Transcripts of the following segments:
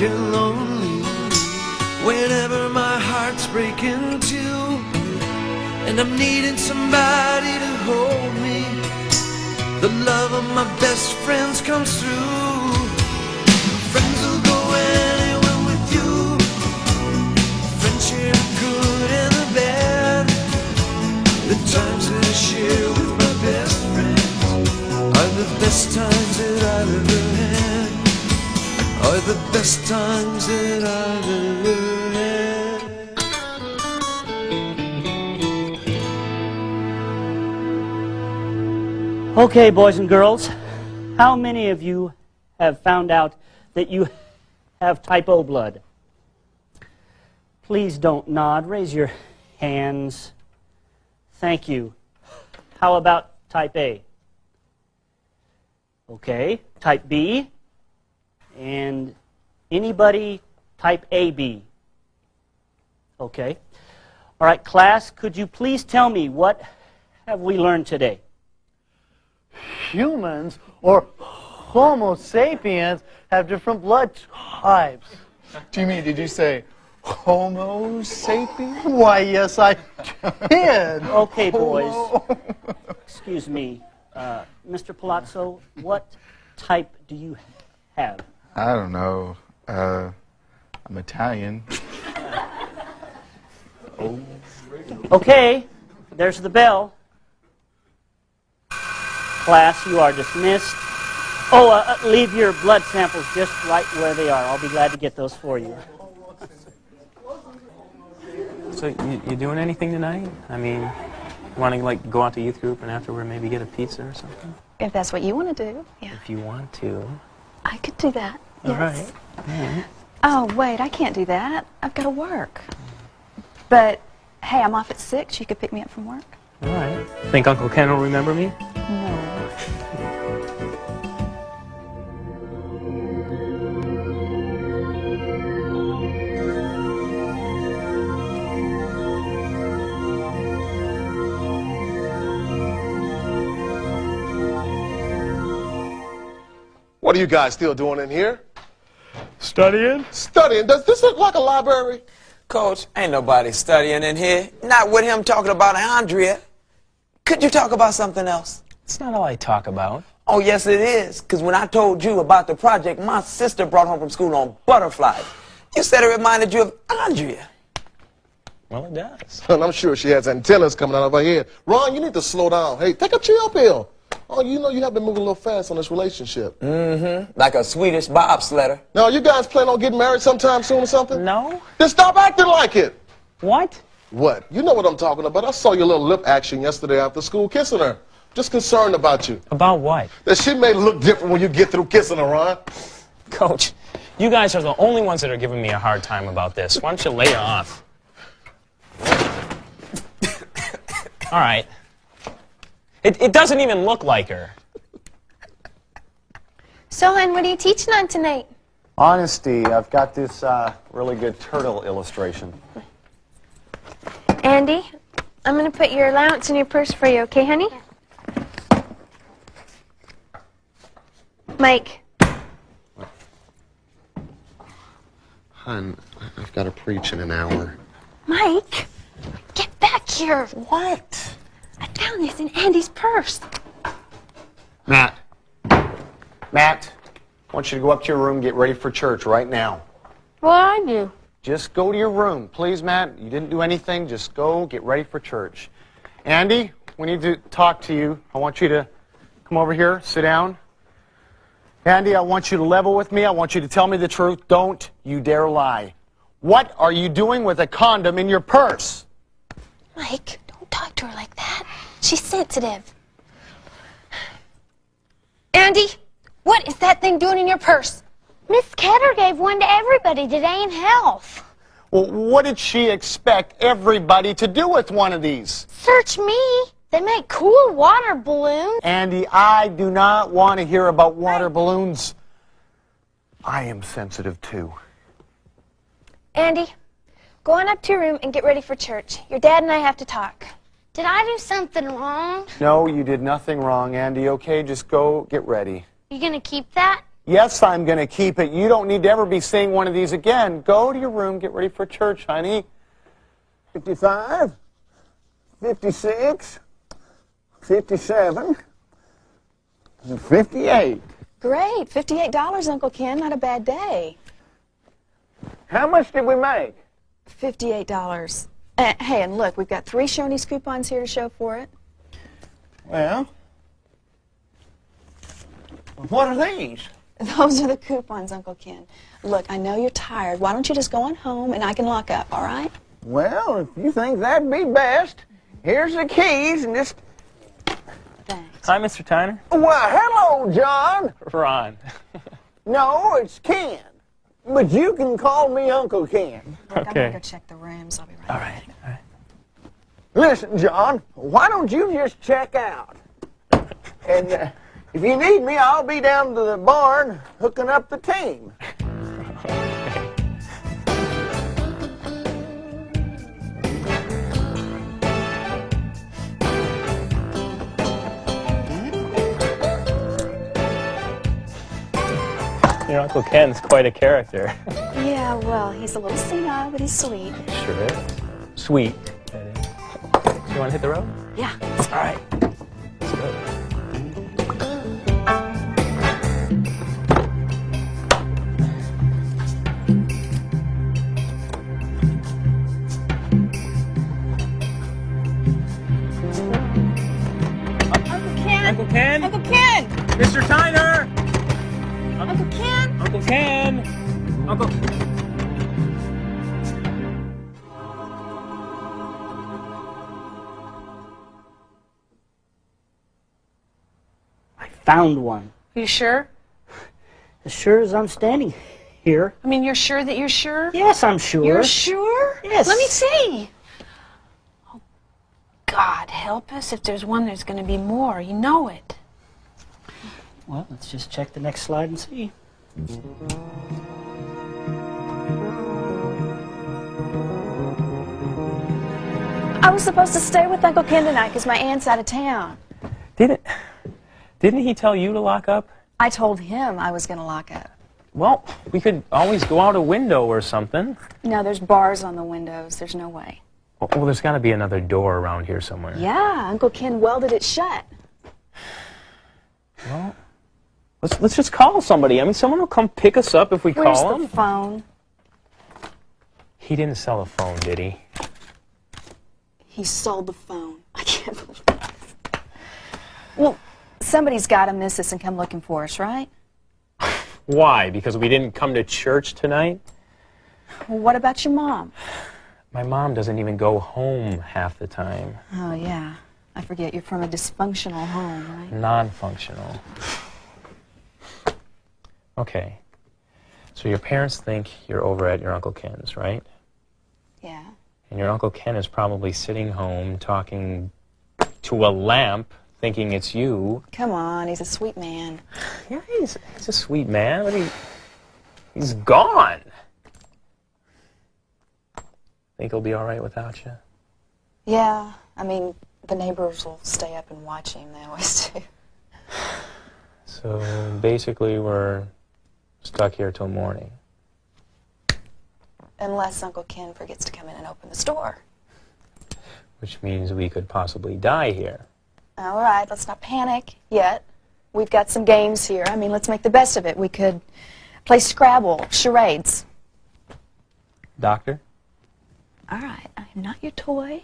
and lonely, whenever my heart's breaking too, and I'm needing somebody to hold me, the love of my best friends comes through. Friends will go anywhere with you, friendship good and the bad. The times that I share with my best friends are the best times that I've ever had, are the best times that I've ever had. Okay, boys and girls, how many of you have found out that you have type O blood? Please don't nod. Raise your hands. Thank you. How about type A? Okay. Type B? And anybody type AB? Okay. All right, class, could you please tell me what have we learned today? Humans, or Homo sapiens, have different blood types. Jimmy, did you say Homo sapiens? Why, yes, I did. Okay, boys. Excuse me. Mr. Palazzo, what type do you have? I don't know. I'm Italian. Okay, there's the bell. Class, you are dismissed. Oh, leave your blood samples just right where they are. I'll be glad to get those for you. So you doing anything tonight? I mean, want to like go out to youth group and afterward maybe get a pizza or something? If that's what you want to do, yeah. If you want to. I could do that, yes. All right. Yeah. Oh, wait, I can't do that. I've got to work. But, hey, I'm off at 6. You could pick me up from work. All right. Think Uncle Ken will remember me? No. What are you guys still doing in here? Studying? Studying? Does this look like a library? Coach, ain't nobody studying in here. Not with him talking about Andrea. Could you talk about something else? It's not all I talk about. Oh, yes, it is. Because when I told you about the project my sister brought home from school on butterflies, you said it reminded you of Andrea. Well, it does. And I'm sure she has antennas coming out of her head. Ron, you need to slow down. Hey, take a chill pill. Oh, you know you have been moving a little fast on this relationship. Mm-hmm. Like a Swedish bobsledder. Now, you guys plan on getting married sometime soon or something? No. Then stop acting like it. What? What? You know what I'm talking about. I saw your little lip action yesterday after school kissing her. Just concerned about you. About what? That she may look different when you get through kissing her, Ron. Coach, you guys are the only ones that are giving me a hard time about this. Why don't you lay her off? All right. It doesn't even look like her. So, Len, what are you teaching on tonight? Honesty. I've got this really good turtle illustration. Andy, I'm going to put your allowance in your purse for you, okay, honey? Mike. Hun, I've got to preach in an hour. Mike, get back here. What? I found this in Andy's purse. Matt. Matt, I want you to go up to your room and get ready for church right now. What'd I do? Just go to your room. Please, Matt, you didn't do anything. Just go get ready for church. Andy, we need to talk to you. I want you to come over here, sit down. Andy, I want you to level with me. I want you to tell me the truth. Don't you dare lie. What are you doing with a condom in your purse? Mike, don't talk to her like that. She's sensitive. Andy, what is that thing doing in your purse? Miss Ketter gave one to everybody today in health. Well, what did she expect everybody to do with one of these? Search me. They make cool water balloons. Andy, I do not want to hear about water balloons. I am sensitive too. Andy, go on up to your room and get ready for church. Your dad and I have to talk. Did I do something wrong? No, you did nothing wrong, Andy. Okay, just go get ready. You gonna keep that? Yes, I'm going to keep it. You don't need to ever be seeing one of these again. Go to your room, get ready for church, honey. 55, 56, 57, 58. Great. $58, Uncle Ken. Not a bad day. How much did we make? $58. Hey, and look, we've got 3 Shoney's coupons here to show for it. Well, what are these? Those are the coupons, Uncle Ken. Look, I know you're tired. Why don't you just go on home and I can lock up, all right? Well, if you think that'd be best, here's the keys and just... Thanks. Hi, Mr. Tyner. Well, hello, John. Ron. No, it's Ken. But you can call me Uncle Ken. Look, I'm Okay. going to go check the rooms. I'll be right All back. right. All right. Listen, John, why don't you just check out? And if you need me, I'll be down to the barn hooking up the team. Your Uncle Ken's quite a character. Yeah, well, he's a little senile, but he's sweet. Sure is. Sweet, that is. You want to hit the road? Yeah. All right. Let's go. Uncle Ken! Uncle Ken! Uncle Ken! Mr. Tyner! Uncle Ken! Uncle Ken! Uncle... I found one. You sure? As sure as I'm standing here. I mean, you're sure that you're sure? Yes, I'm sure. You're sure? Yes. Let me see. Oh, God, help us. If there's one, there's going to be more. You know it. Well, let's just check the next slide and see. I was supposed to stay with Uncle Ken tonight because my aunt's out of town. Didn't he tell you to lock up? I told him I was going to lock up. Well, we could always go out a window or something. No, there's bars on the windows. There's no way. Well, there's got to be another door around here somewhere. Yeah, Uncle Ken welded it shut. Well, let's just call somebody. I mean, someone will come pick us up if we Where's call the him. phone? He didn't sell a phone, did he? He sold the phone. I can't believe this. Well, somebody's got to miss us and come looking for us, right? Why? Because we didn't come to church tonight? Well, what about your mom? My mom doesn't even go home half the time. Oh, yeah. I forget. You're from a dysfunctional home, right? Non-functional. Okay. So your parents think you're over at your Uncle Ken's, right? Yeah. And your Uncle Ken is probably sitting home talking to a lamp, thinking it's you. Come on, he's a sweet man. Yeah, he's a sweet man, but he's gone. Think he'll be all right without you? Yeah, I mean, the neighbors will stay up and watch him. They always do. So basically we're stuck here till morning. Unless Uncle Ken forgets to come in and open the store. Which means we could possibly die here. All right, let's not panic yet. We've got some games here. I mean, let's make the best of it. We could play Scrabble, charades. Doctor? All right, I am not your toy.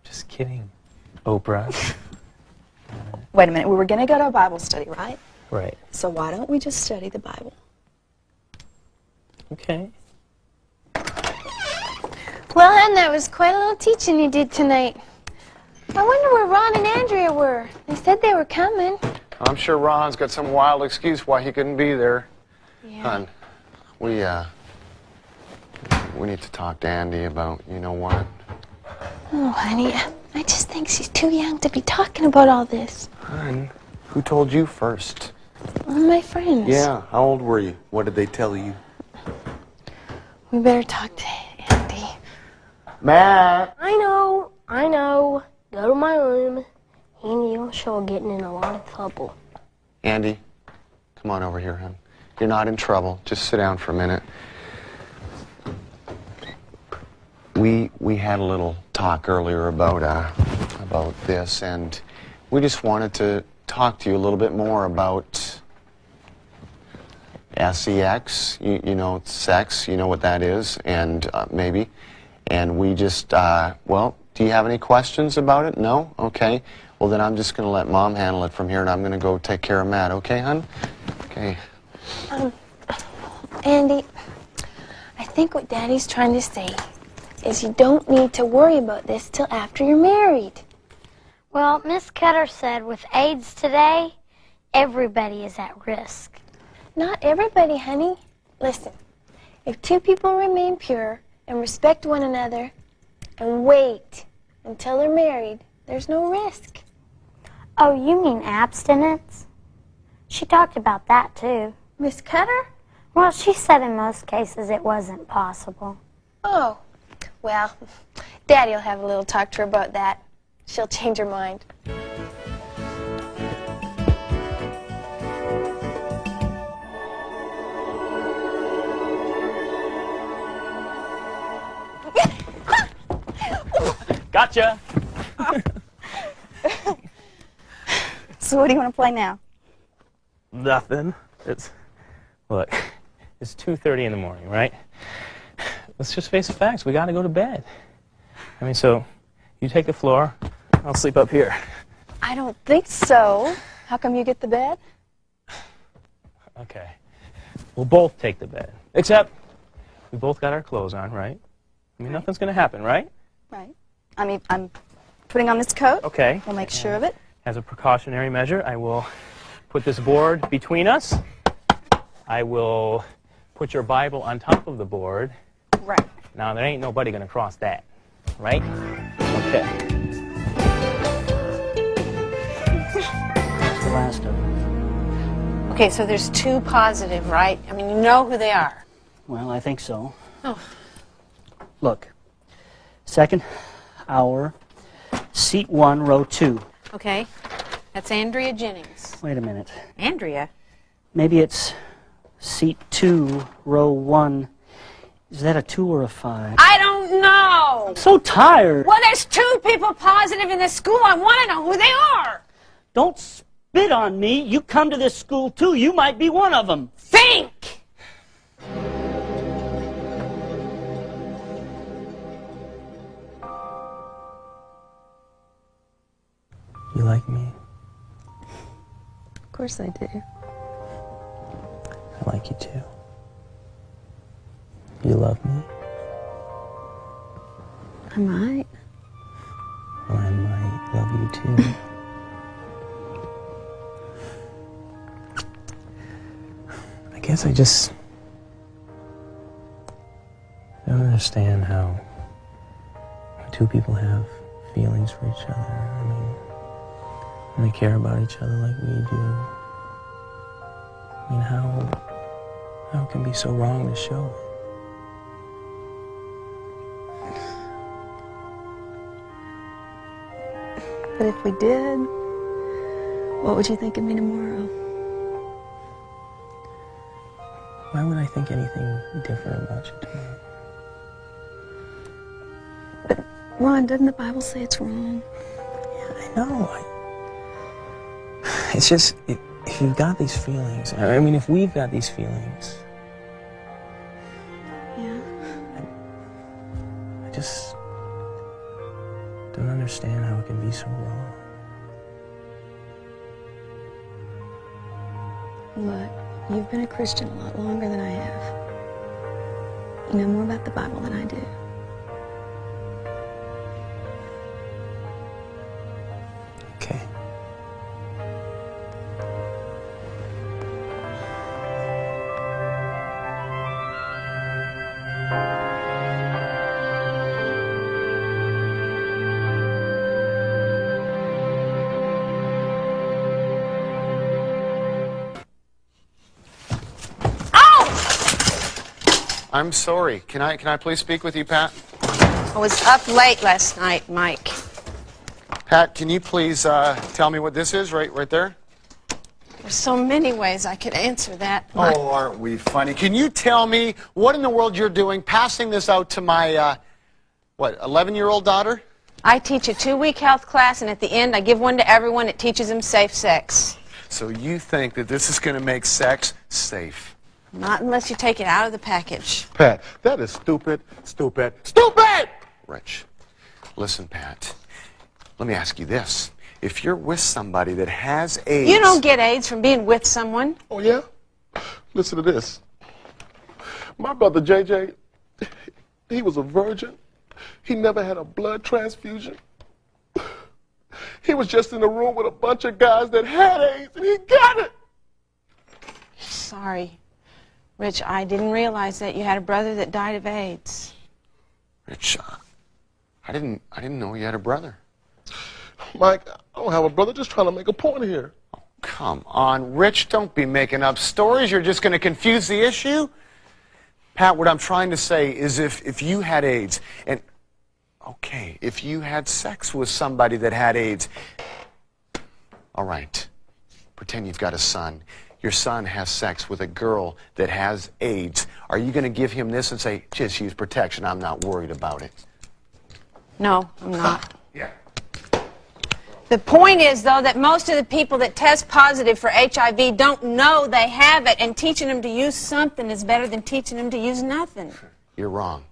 Just kidding. Oprah. Wait a minute, we were going to go to a Bible study, right? Right. So why don't we just study the Bible? Okay. Well, Hen, that was quite a little teaching you did tonight. I wonder where Ron and Andrea were. They said they were coming. I'm sure Ron's got some wild excuse why he couldn't be there. Yeah. Hon, we need to talk to Andy about, you know what? Oh, honey, I just think she's too young to be talking about all this. Hon, who told you first? All my friends. Yeah, how old were you? What did they tell you? We better talk to Andy. Matt. I know. Go to my room. He and you are getting in a lot of trouble. Andy, come on over here, hon. You're not in trouble. Just sit down for a minute. We had a little talk earlier about this, and we just wanted to talk to you a little bit more about sex. You know, sex. You know what that is, and maybe. And we just, well, do you have any questions about it? No? Okay. Well, then I'm just going to let Mom handle it from here, and I'm going to go take care of Matt. Okay, hon? Okay. Andy, I think what Daddy's trying to say is you don't need to worry about this till after you're married. Well, Miss Cutter said with AIDS today, everybody is at risk. Not everybody, honey. Listen, if two people remain pure and respect one another and wait until they're married, there's no risk. Oh, you mean abstinence? She talked about that, too. Miss Cutter? Well, she said in most cases it wasn't possible. Oh, well, Daddy'll have a little talk to her about that. She'll change her mind. Gotcha! So what do you want to play now? Nothing. Look, it's 2:30 in the morning, right? Let's just face the facts. We got to go to bed. I mean, so you take the floor, I'll sleep up here. I don't think so. How come you get the bed? Okay. We'll both take the bed. Except we both got our clothes on, right? I mean, nothing's going to happen, right? Right. I mean, I'm putting on this coat. Okay. We'll make sure of it. As a precautionary measure, I will put this board between us. I will put your Bible on top of the board. Right. Now, there ain't nobody going to cross that, right? Okay. That's the last of them. Okay, so there's two positive, right? I mean, you know who they are. Well, I think so. Oh. Look, second hour, seat 1, row 2. Okay, that's Andrea Jennings. Wait a minute. Andrea? Maybe it's seat 2, row 1. Is that a 2 or a 5? I don't know! I'm so tired. Well, there's two people positive in this school. I want to know who they are. Don't spit on me. You come to this school, too. You might be one of them. Think! You like me? Of course I do. I like you too. You love me? I might. Or I might love you too. I guess I just don't understand how two people have feelings for each other. I mean, when they care about each other like we do. I mean, how it can be so wrong to show it. But if we did, what would you think of me tomorrow? Why would I think anything different about you tomorrow? But, Ron, doesn't the Bible say it's wrong? Yeah, I know. It's just, if you've got these feelings, I mean, if we've got these feelings, Yeah. I just don't understand how it can be so wrong. Look, you've been a Christian a lot longer than I have. You know more about the Bible than I do. Okay. I'm sorry. Can I please speak with you, Pat? I was up late last night, Mike. Pat, can you please tell me what this is right there? There's so many ways I could answer that. Oh, aren't we funny? Can you tell me what in the world you're doing passing this out to my, 11-year-old daughter? I teach a 2-week health class, and at the end I give one to everyone. It teaches them safe sex. So you think that this is going to make sex safe? Not unless you take it out of the package. Pat, that is stupid, stupid, stupid! Rich, listen, Pat. Let me ask you this. If you're with somebody that has AIDS... You don't get AIDS from being with someone. Oh, yeah? Listen to this. My brother, JJ, he was a virgin. He never had a blood transfusion. He was just in a room with a bunch of guys that had AIDS, and he got it. Sorry, Rich, I didn't realize that you had a brother that died of AIDS. Rich, I didn't know you had a brother. Mike, I don't have a brother, just trying to make a point here. Oh, come on, Rich, don't be making up stories. You're just going to confuse the issue. Pat, what I'm trying to say is if you had AIDS, and, okay, if you had sex with somebody that had AIDS, all right, pretend you've got a son. Your son has sex with a girl that has AIDS. Are you going to give him this and say, just use protection, I'm not worried about it? No, I'm not. Yeah. The point is, though, that most of the people that test positive for HIV don't know they have it, and teaching them to use something is better than teaching them to use nothing. You're wrong.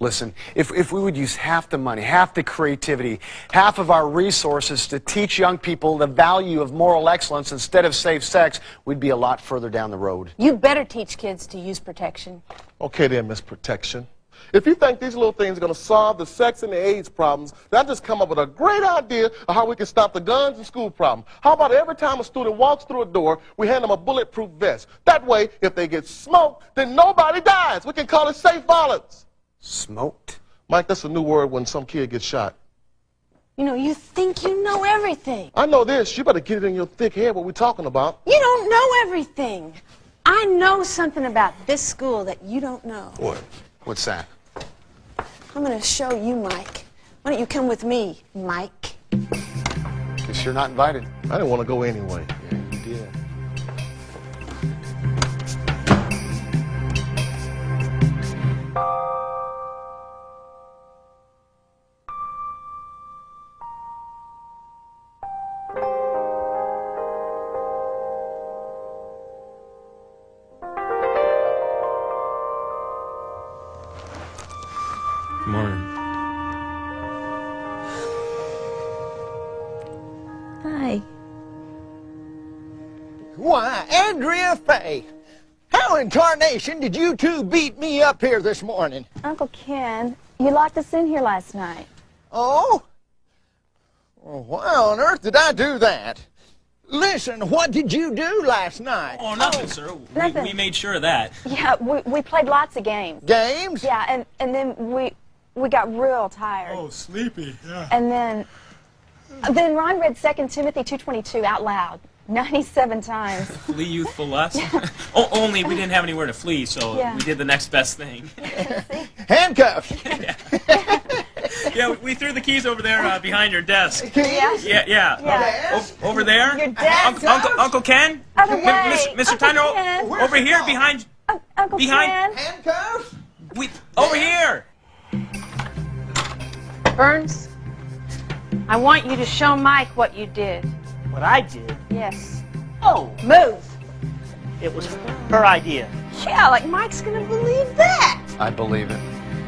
Listen, if we would use half the money, half the creativity, half of our resources to teach young people the value of moral excellence instead of safe sex, we'd be a lot further down the road. You better teach kids to use protection. Okay then, Miss Protection. If you think these little things are going to solve the sex and the AIDS problems, then I just come up with a great idea of how we can stop the guns and school problem. How about every time a student walks through a door, we hand them a bulletproof vest? That way, if they get smoked, then nobody dies. We can call it safe violence. Smoked? Mike, that's a new word when some kid gets shot. You know, you think you know everything. I know this. You better get it in your thick head what we're talking about. You don't know everything. I know something about this school that you don't know. What? What's that? I'm going to show you, Mike. Why don't you come with me, Mike? Guess you're not invited. I didn't want to go anyway. Yeah, you did. Morning. Hi. Why, Andrea Faye, how in tarnation did you two beat me up here this morning? Uncle Ken, you locked us in here last night. Oh? Well, why on earth did I do that? Listen, what did you do last night? Oh, nothing, sir. Nothing. We made sure of that. Yeah, we played lots of games. Games? Yeah, and then we got real tired. Oh, sleepy, yeah. And then Ron read 2 Timothy 2:22 out loud 97 times. Flee youthful lust. Only we didn't have anywhere to flee, so Yeah. we did the next best thing. Handcuffs. Yeah, we threw the keys over there behind your desk. Keys? Yeah. Yeah. Over there. Your desk? Uncle Ken. Other way. Mr. Uncle Tyner, Ken. over here behind. Uncle Behind- Ken. Handcuffs? Over here. Burns, I want you to show Mike what you did. What I did? Yes. Oh, Move. it was her idea. Yeah, like Mike's going to believe that. I believe it.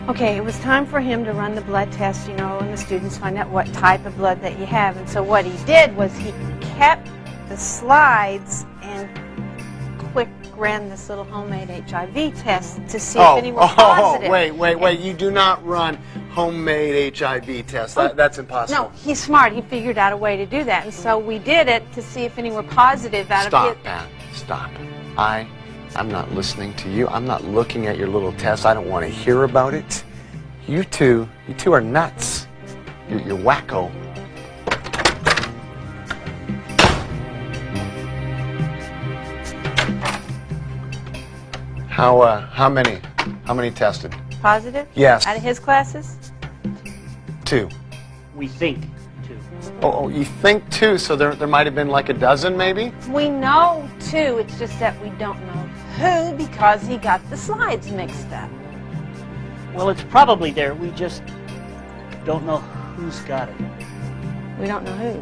Okay, it was time for him to run the blood test, you know, and the students find out what type of blood that you have. And so what he did was he kept the slides and quick ran this little homemade HIV test to see if anyone was positive. Wait. You do not run homemade HIV tests. That's impossible. No, he's smart. He figured out a way to do that. And so we did it to see if any were positive out Stop, of it. Pat. Stop. I'm not listening to you. I'm not looking at your little test. I don't want to hear about it. You two are nuts. You're wacko. How many tested? Positive? Yes. Out of his classes? 2. We think. two. Oh, you think two, so there might have been like a dozen maybe? We know two, it's just that we don't know who because he got the slides mixed up. Well, it's probably there. We just don't know who's got it. We don't know who.